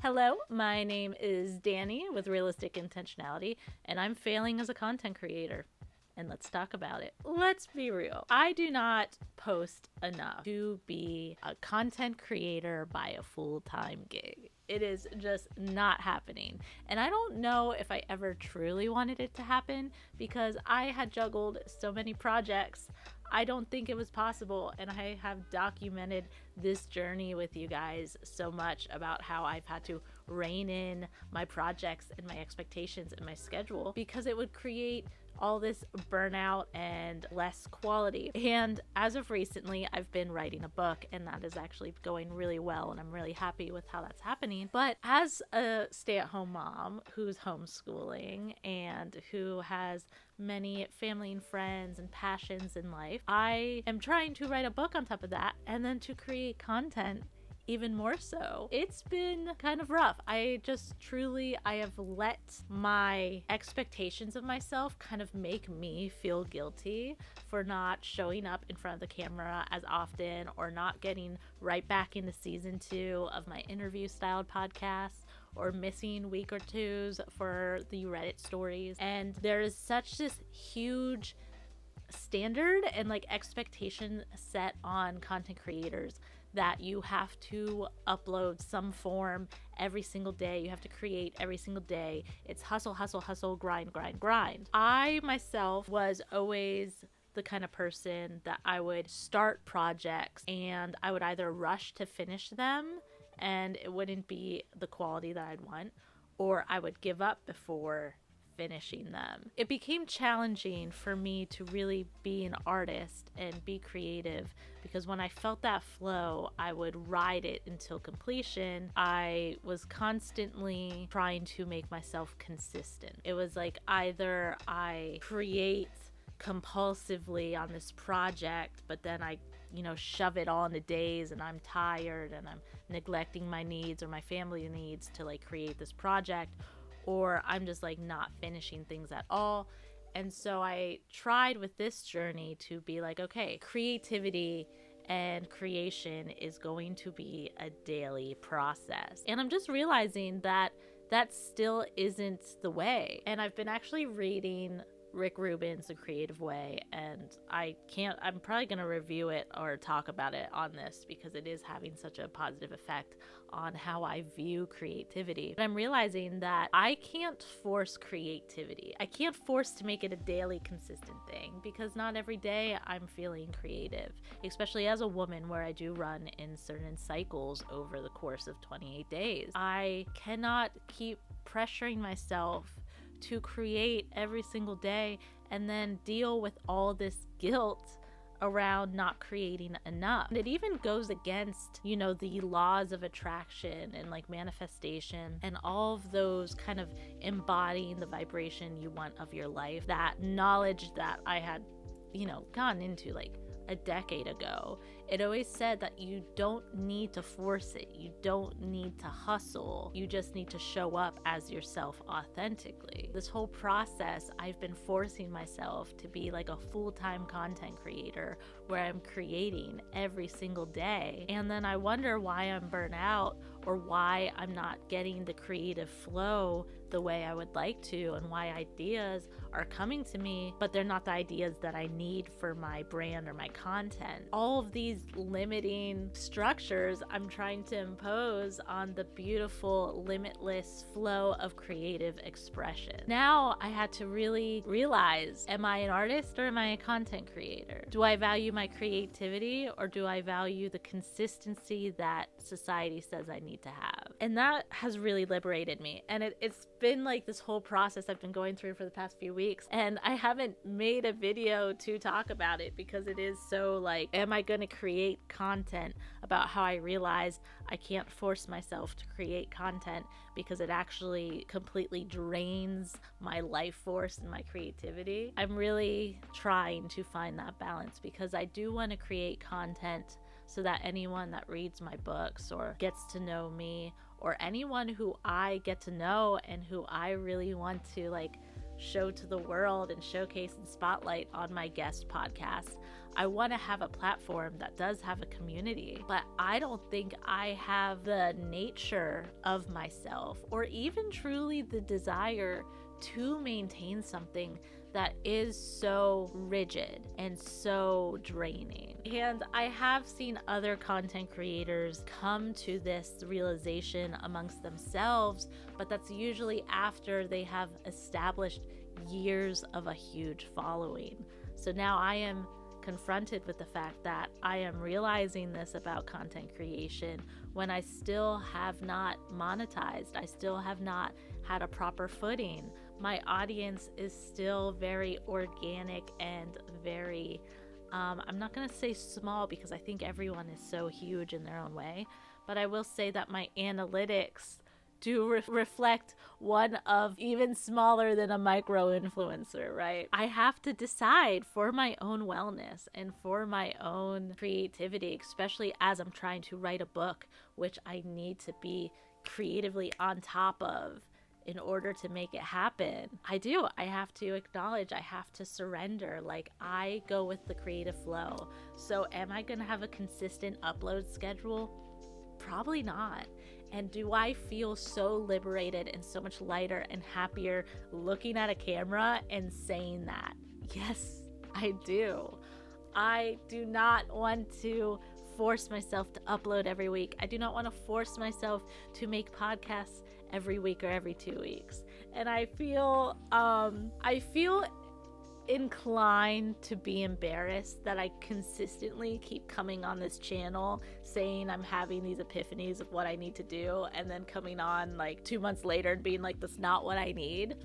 Hello, my name is Danny with Realistic Intentionality, and I'm failing as a content creator. And let's talk about it. Let's be real. I do not post enough to be a content creator by a full-time gig. It is just not happening. And I don't know if I ever truly wanted it to happen because I had juggled so many projects. I don't think it was possible, and I have documented this journey with you guys so much about how I've had to rein in my projects and my expectations and my schedule because it would create all this burnout and less quality. And as of recently, I've been writing a book, and that is actually going really well, and I'm really happy with how that's happening. But as a stay-at-home mom who's homeschooling and who has many family and friends and passions in life, I am trying to write a book on top of that and then to create content even more so. It's been kind of rough. I have let my expectations of myself kind of make me feel guilty for not showing up in front of the camera as often or not getting right back into season 2 of my interview styled podcast or missing week or twos for the Reddit stories. And there is such this huge standard and expectation set on content creators that you have to upload some form every single day. You have to create every single day. It's hustle, hustle, hustle, grind, grind, grind. I myself was always the kind of person that I would start projects and I would either rush to finish them and it wouldn't be the quality that I'd want, or I would give up before finishing them. It became challenging for me to really be an artist and be creative because when I felt that flow, I would ride it until completion. I was constantly trying to make myself consistent. It was like either I create compulsively on this project, but then I shove it all into days and I'm tired and I'm neglecting my needs or my family needs to create this project, or I'm just not finishing things at all. And so I tried with this journey to be okay, creativity and creation is going to be a daily process. And I'm just realizing that that still isn't the way. And I've been actually reading Rick Rubin's The Creative Way, and I'm probably going to review it or talk about it on this because it is having such a positive effect on how I view creativity. But I'm realizing that I can't force creativity. I can't force to make it a daily consistent thing because not every day I'm feeling creative, especially as a woman where I do run in certain cycles over the course of 28 days. I cannot keep pressuring myself to create every single day and then deal with all this guilt around not creating enough. And it even goes against, the laws of attraction and manifestation and all of those kind of embodying the vibration you want of your life. That knowledge that I had, gone into a decade ago. It always said that you don't need to force it. You don't need to hustle. You just need to show up as yourself authentically. This whole process, I've been forcing myself to be a full-time content creator where I'm creating every single day. And then I wonder why I'm burnt out or why I'm not getting the creative flow the way I would like to, and why ideas are coming to me, but they're not the ideas that I need for my brand or my content. All of these limiting structures I'm trying to impose on the beautiful, limitless flow of creative expression. Now I had to really realize, am I an artist or am I a content creator? Do I value my creativity or do I value the consistency that society says I need to have? And that has really liberated me. And it's been this whole process I've been going through for the past few weeks. And I haven't made a video to talk about it because it is so am I going to create content about how I realize I can't force myself to create content because it actually completely drains my life force and my creativity. I'm really trying to find that balance because I do want to create content so that anyone that reads my books or gets to know me, or anyone who I get to know and who I really want to show to the world and showcase and spotlight on my guest podcast. I want to have a platform that does have a community, but I don't think I have the nature of myself or even truly the desire to maintain something that is so rigid and so draining. And I have seen other content creators come to this realization amongst themselves, but that's usually after they have established years of a huge following. So now I am confronted with the fact that I am realizing this about content creation when I still have not monetized. I still have not had a proper footing. My audience is still very organic and very, I'm not going to say small because I think everyone is so huge in their own way, but I will say that my analytics do reflect one of even smaller than a micro influencer, right? I have to decide for my own wellness and for my own creativity, especially as I'm trying to write a book, which I need to be creatively on top of in order to make it happen. I have to acknowledge, I have to surrender. Like, I go with the creative flow. So am I going to have a consistent upload schedule? Probably not. And do I feel so liberated and so much lighter and happier looking at a camera and saying that? Yes, I do. I do not want to force myself to upload every week. I do not want to force myself to make podcasts every week or every 2 weeks. And I feel inclined to be embarrassed that I consistently keep coming on this channel saying I'm having these epiphanies of what I need to do, and then coming on like 2 months later and being like, that's not what I need.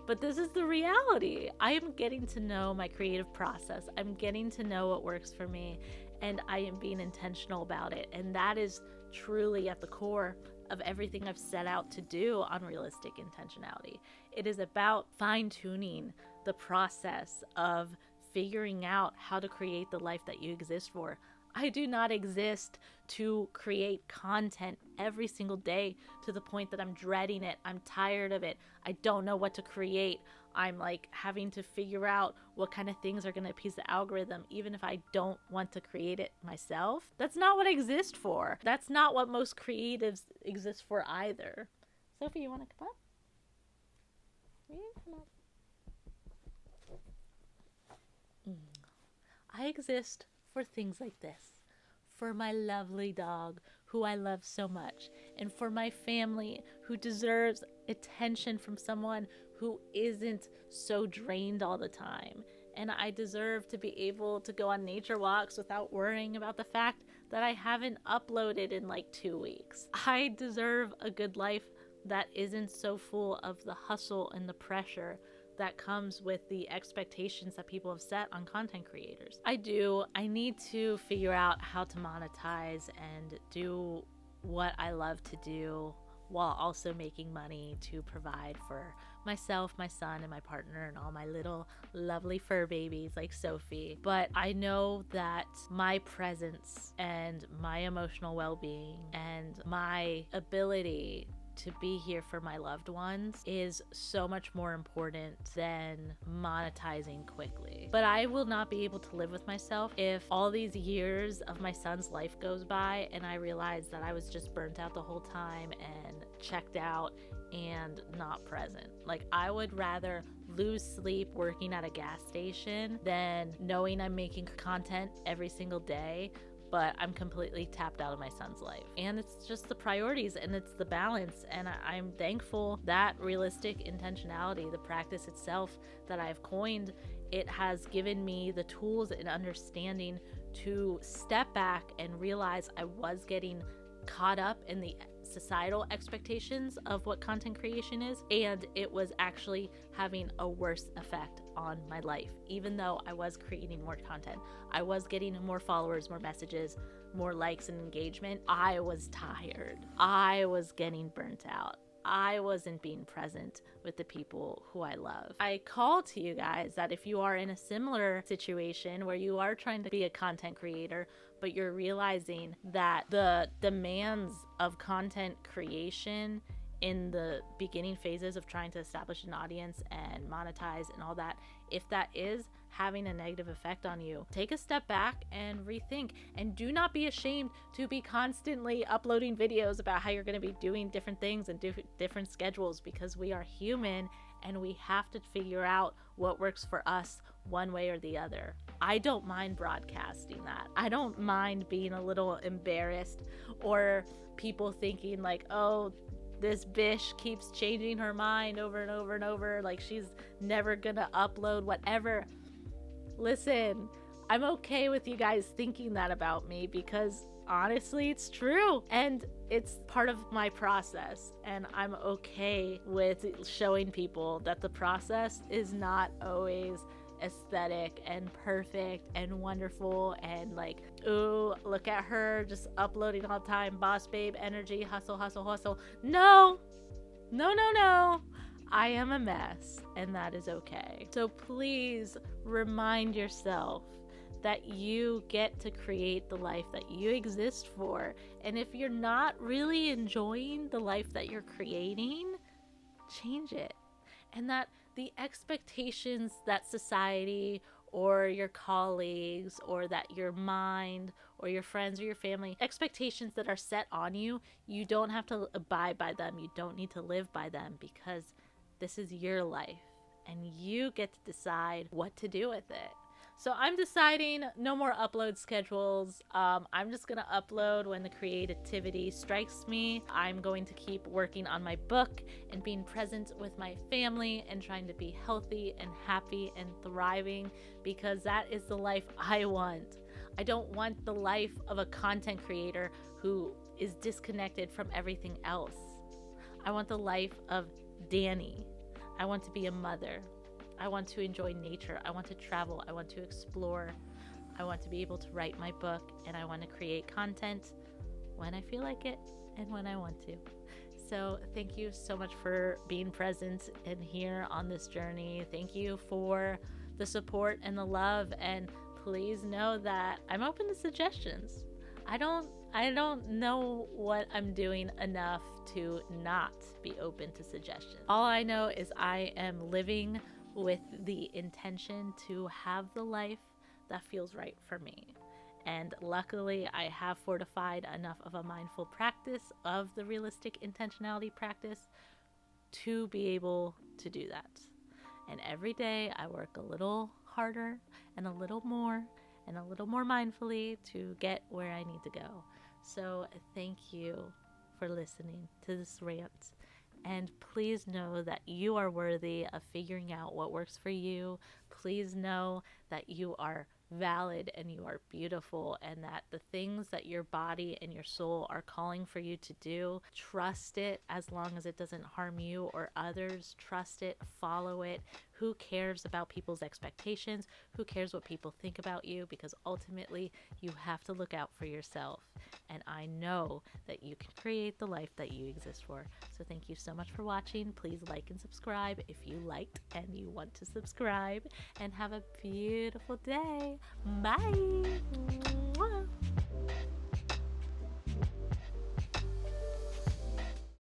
But this is the reality. I am getting to know my creative process. I'm getting to know what works for me, and I am being intentional about it. And that is truly at the core of everything I've set out to do on Realistic Intentionality. It is about fine-tuning the process of figuring out how to create the life that you exist for. I do not exist to create content every single day to the point that I'm dreading it. I'm tired of it. I don't know what to create. I'm like having to figure out what kind of things are going to appease the algorithm, even if I don't want to create it myself. That's not what I exist for. That's not what most creatives exist for either. Sophie, you want to come up? Come up. I exist for things like this, for my lovely dog who I love so much, and for my family who deserves attention from someone who isn't so drained all the time. And I deserve to be able to go on nature walks without worrying about the fact that I haven't uploaded in like 2 weeks. I deserve a good life that isn't so full of the hustle and the pressure that comes with the expectations that people have set on content creators. I need to figure out how to monetize and do what I love to do while also making money to provide for myself, my son, and my partner, and all my little lovely fur babies like Sophie. But I know that my presence and my emotional well-being and my ability to be here for my loved ones is so much more important than monetizing quickly. But I will not be able to live with myself if all these years of my son's life goes by and I realize that I was just burnt out the whole time and checked out and not present. Like, I would rather lose sleep working at a gas station than knowing I'm making content every single day, but I'm completely tapped out of my son's life. And it's just the priorities and it's the balance. And I'm thankful that Realistic Intentionality, the practice itself that I've coined, it has given me the tools and understanding to step back and realize I was getting caught up in the societal expectations of what content creation is, and it was actually having a worse effect on my life. Even though I was creating more content, I was getting more followers, more messages, more likes and engagement, I was tired. I was getting burnt out. I wasn't being present with the people who I love. I call to you guys that if you are in a similar situation where you are trying to be a content creator, but you're realizing that the demands of content creation in the beginning phases of trying to establish an audience and monetize and all that, if that is having a negative effect on you, take a step back and rethink. And do not be ashamed to be constantly uploading videos about how you're going to be doing different things and different schedules, because we are human and we have to figure out what works for us one way or the other. I don't mind broadcasting that. I don't mind being a little embarrassed or people thinking like, oh, this bish keeps changing her mind over and over and over, like she's never gonna upload, whatever. Listen, I'm okay with you guys thinking that about me, because honestly, it's true. And it's part of my process. And I'm okay with showing people that the process is not always aesthetic and perfect and wonderful and like, ooh, look at her just uploading all the time, boss babe energy, hustle, hustle, hustle. No. I am a mess, and that is okay. So please remind yourself that you get to create the life that you exist for. And if you're not really enjoying the life that you're creating, change it. And that the expectations that society or your colleagues or that your mind or your friends or your family, expectations that are set on you, you don't have to abide by them. You don't need to live by them, because this is your life and you get to decide what to do with it. So I'm deciding no more upload schedules. I'm just going to upload when the creativity strikes me. I'm going to keep working on my book and being present with my family and trying to be healthy and happy and thriving, because that is the life I want. I don't want the life of a content creator who is disconnected from everything else. I want the life of Dani. I want to be a mother. I want to enjoy nature. I want to travel. I want to explore. I want to be able to write my book, and I want to create content when I feel like it and when I want to. So thank you so much for being present and here on this journey. Thank you for the support and the love, and please know that I'm open to suggestions. I don't know what I'm doing enough to not be open to suggestions. All I know is I am living with the intention to have the life that feels right for me. And luckily, I have fortified enough of a mindful practice of the realistic intentionality practice to be able to do that. And every day I work a little harder and a little more mindfully to get where I need to go. So thank you for listening to this rant. And please know that you are worthy of figuring out what works for you. Please know that you are valid and you are beautiful, and that the things that your body and your soul are calling for you to do, trust it as long as it doesn't harm you or others. Trust it, follow it. Who cares about people's expectations? Who cares what people think about you? Because ultimately, you have to look out for yourself. And I know that you can create the life that you exist for. So thank you so much for watching. Please like and subscribe if you liked and you want to subscribe. And have a beautiful day. Bye. Mwah.